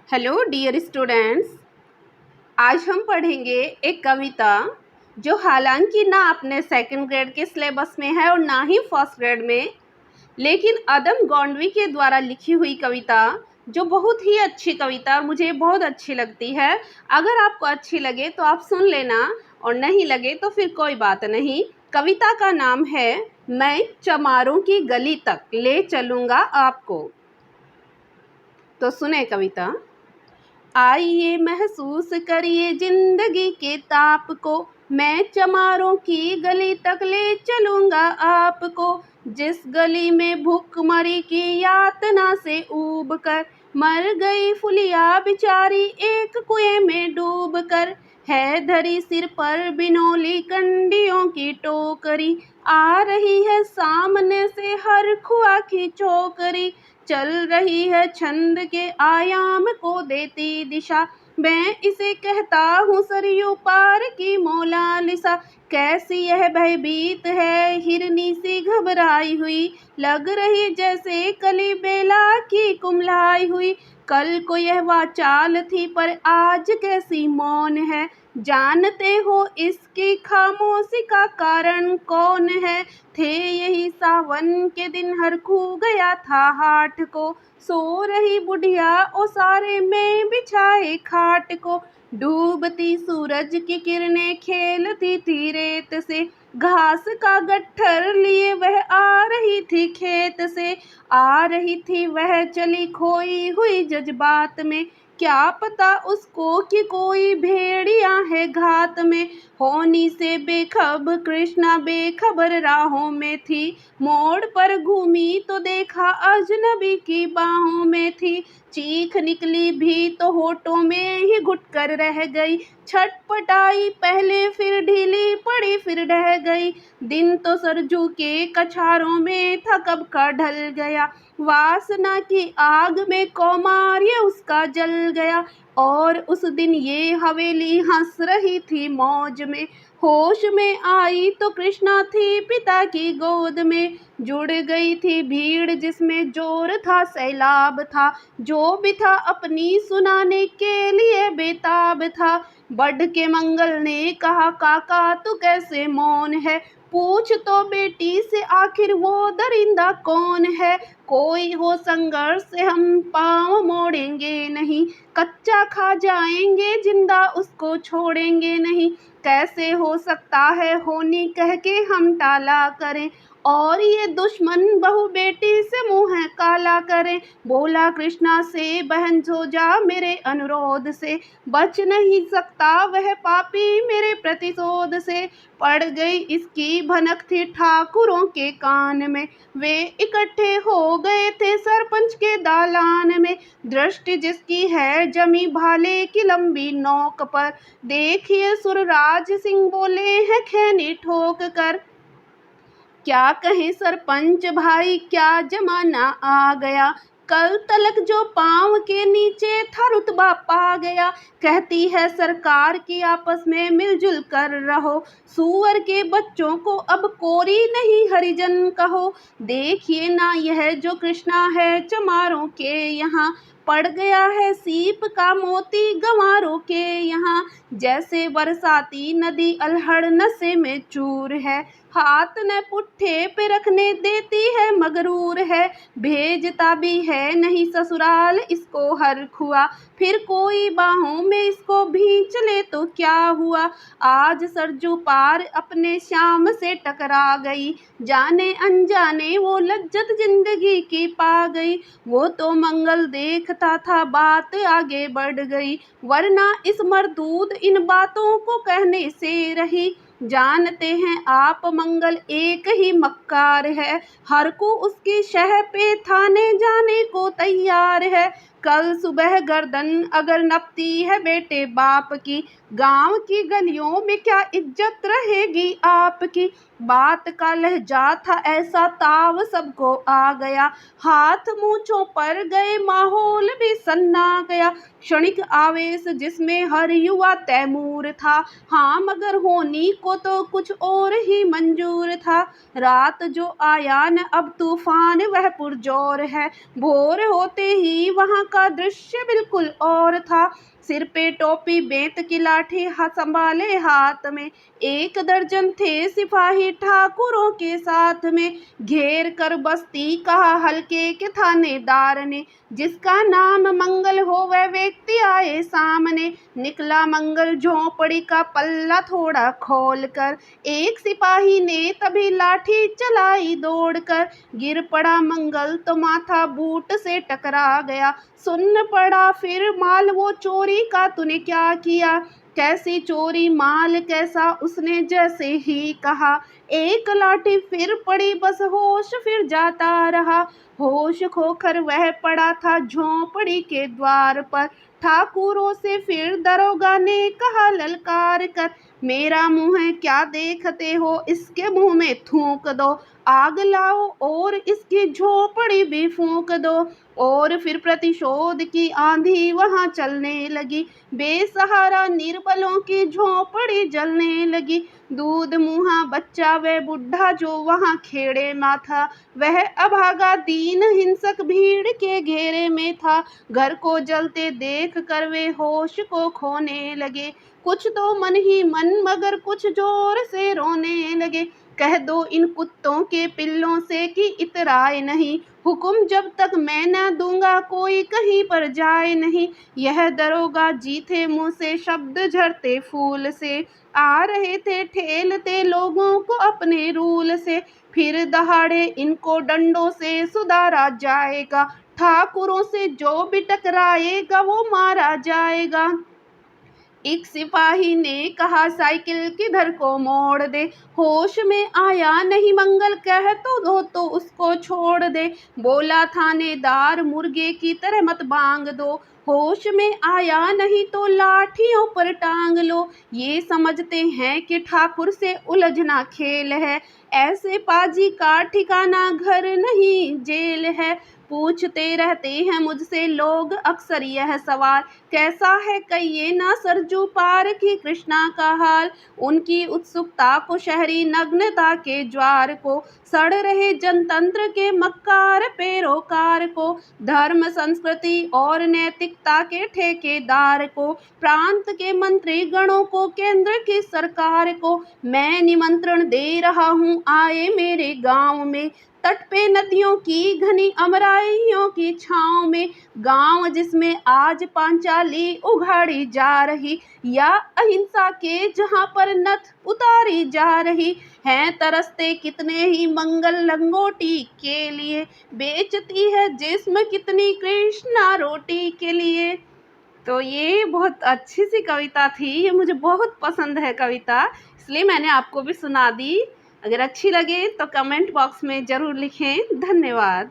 Hello dear students. आज हम पढ़ेंगे एक कविता जो हालांकि ना अपने सेकंड ग्रेड के सिलेबस में है और ना ही फर्स्ट ग्रेड में, लेकिन अदम गोंडवी के द्वारा लिखी हुई कविता जो बहुत ही अच्छी कविता मुझे बहुत अच्छी लगती है। अगर आपको अच्छी लगे तो आप सुन लेना और नहीं लगे तो फिर कोई बात नहीं। कविता का नाम है मैं चमारों की गली तक ले चलूँगा आपको। तो सुने कविता। आइए महसूस करिए जिंदगी के ताप को, मैं चमारों की गली तक ले चलूँगा आपको। जिस गली में भूखमरी की यातना से ऊब कर मर गई फुलिया बिचारी एक कुएं में डूब कर। है धरी सिर पर बिनौली कंडियों की टोकरी, आ रही है सामने से हर खुआ की चौकरी। चल रही है छंद के आयाम को देती दिशा, मैं इसे कहता हूँ सरयू पार की मोनालिसा। कैसी यह भयभीत है हिरनी सी घबराई हुई, लग रही जैसे कली बेला की कुम्हलाई हुई। कल को यह वाचाल थी पर आज कैसी मौन है, जानते हो इसकी खामोशी का कारण कौन है। थे यही सावन के दिन हर खू गया था हाट को, सो रही बुढ़िया ओसारे में बिछाए खाट को। डूबती सूरज की किरणें खेलती थी रेत से, घास का गट्ठर लिए वह आ रही थी खेत से। आ रही थी वह चली खोई हुई जज्बात में, क्या पता उसको कि कोई भेड़िया है घात में। होनी से बेखबर कृष्णा बेखबर राहों में थी, मोड़ पर घूमी तो देखा अजनबी की बाहों में थी। चीख निकली भी तो होठों में ही घुट कर रह गई, छटपटाई पहले फिर ढीली पड़ी फिर ढह गई। दिन तो सरजू के कछारों में था कब का ढल गया, वासना की आग में कौमार्य उसका जल गया। और उस दिन ये हवेली हंस रही थी मौज में, होश में आई तो कृष्णा थी पिता की गोद में। जुड़ गई थी भीड़ जिसमें जोर था सैलाब था, जो भी था अपनी सुनाने के लिए बेताब था। बढ़ के मंगल ने कहा काका तू कैसे मौन है, पूछ तो बेटी से आखिर वो दरिंदा कौन है। कोई हो संघर्ष से हम पाँव मोड़ेंगे नहीं, कच्चा खा जाएंगे जिंदा उसको छोड़ेंगे नहीं। कैसे हो सकता है होनी कह के हम टाला करें, और ये दुश्मन बहू बेटी से मुंह काला करें। बोला कृष्णा से बहन सो जा मेरे अनुरोध से, बच नहीं सकता वह पापी मेरे प्रतिशोध से। पड़ गई इसकी भनक थी ठाकुरों के कान में, वे इकट्ठे हो गए थे सरपंच के दालान में। दृष्टि जिसकी है जमी भाले की लंबी नोक पर, देखिए सुरराज सिंह बोले हैं खैनी ठोक कर। क्या कहें सरपंच भाई क्या जमाना आ गया, कल तलक जो पाँव के नीचे था रुतबा पा गया। कहती है सरकार की आपस में मिलजुल कर रहो, सूअर के बच्चों को अब कोरी नहीं हरिजन कहो। देखिए ना यह जो कृष्णा है चमारों के यहाँ, पड़ गया है सीप का मोती गंवारों के यहाँ। जैसे बरसाती नदी अल्हड़ नशे में चूर है, हाथ न पुट्ठे पे रखने देती है मगरूर है। भेजता भी है नहीं ससुराल इसको हर खुआ, फिर कोई बाहों में इसको भींच ले तो क्या हुआ। आज सरजू पार अपने श्याम से टकरा गई, जाने अनजाने वो लज्जत जिंदगी की पा गई। वो तो मंगल देखता था बात आगे बढ़ गई, वरना इस मरदूद इन बातों को कहने से रही। जानते हैं आप मंगल एक ही मक्कार है, हर को उसकी शह पे थाने जाने को तैयार है। कल सुबह गर्दन अगर नपती है बेटे बाप की, गांव की गलियों में क्या इज्जत रहेगी आपकी। बात का लहजा था ऐसा ताव सबको आ गया, हाथ मूंछों पर गए माहौल भी सन्ना गया। क्षणिक आवेश जिसमें हर युवा तैमूर था, हाँ मगर होनी को तो कुछ और ही मंजूर था। रात जो आया न अब तूफान वह पुरजोर है, भोर होते ही वहाँ का दृश्य बिल्कुल और था। सिर पे टोपी, बेंत की लाठी संभाले हाथ में, 1 दर्जन थे सिपाही ठाकुरों के साथ में। घेर कर बस्ती कहा हल्के के थानेदार ने, जिसका नाम मंगल हो वह व्यक्ति आए सामने। निकला मंगल झोंपड़ी का पल्ला थोड़ा खोल कर, एक सिपाही ने तभी लाठी चलाई दौड़कर। गिर पड़ा मंगल तो माथा बूट से टकरा गया, सुन पड़ा फिर माल वो चोरी का तूने क्या किया। कैसी चोरी माल कैसा, उसने जैसे ही कहा। एक लाठी फिर पड़ी, बस होश फिर जाता रहा। होश खोकर वह पड़ा था झोंपड़ी के द्वार पर। ठाकुरों से फिर दरोगा ने कहा ललकार कर, मेरा मुंह है क्या देखते हो, इसके मुंह में थूक दो। आग लाओ और इसकी झोपड़ी भी फूंक दो। और फिर प्रतिशोध की आंधी वहां चलने लगी, बेसहारा निर्बलों की झोपड़ी जलने लगी। दूध मुहा बच्चा व बुढ़ा जो वहां खेड़े में था, वह अभागा दीन हिंसक भीड़ के घेरे में था। घर को जलते देख कर वे होश को खोने लगे, कुछ तो मन ही मन मगर कुछ जोर से रोने लगे। कह दो इन कुत्तों के पिल्लों से कि इतराए नहीं, हुक्म जब तक मैं न दूंगा कोई कहीं पर जाए नहीं। यह दरोगा जी थे मुंह से शब्द झरते फूल से, आ रहे थे ठेलते लोगों को अपने रूल से। फिर दहाड़े इनको डंडों से सुधारा जाएगा, ठाकुरों से जो भी टकराएगा वो मारा जाएगा। एक सिपाही ने कहा साइकिल किधर को मोड़ दे, होश में आया नहीं मंगल कह तो दो तो उसको छोड़ दे। बोला थानेदार मुर्गे की तरह मत बांग दो, होश में आया नहीं तो लाठियों पर टांग लो। ये समझते हैं कि ठाकुर से उलझना खेल है, ऐसे पाजी का ठिकाना घर नहीं जेल है। पूछते रहते हैं मुझसे लोग अक्सर यह सवाल, कैसा है कहिए ना सरजू पार की कृष्णा का हाल। उनकी उत्सुकता को शहरी नग्नता के ज्वार को, सड़ रहे जनतंत्र के मक्कार पैरोकार को, धर्म संस्कृति और नैतिकता के ठेकेदार को, प्रांत के मंत्री गणों को, केंद्र की सरकार को मैं निमंत्रण दे रहा हूँ, आए मेरे गांव में। तट पे नदियों की घनी अमराइयों की छांव में, गांव जिसमें आज पांचाली उघाड़ी जा रही, या अहिंसा के जहां पर नथ उतारी जा रही। हैं तरसते कितने ही मंगल लंगोटी के लिए, बेचती है जिस्म कितनी कृष्णा रोटी के लिए। तो ये बहुत अच्छी सी कविता थी, ये मुझे बहुत पसंद है कविता, इसलिए मैंने आपको भी सुना दी। अगर अच्छी लगे तो कमेंट बॉक्स में ज़रूर लिखें। धन्यवाद।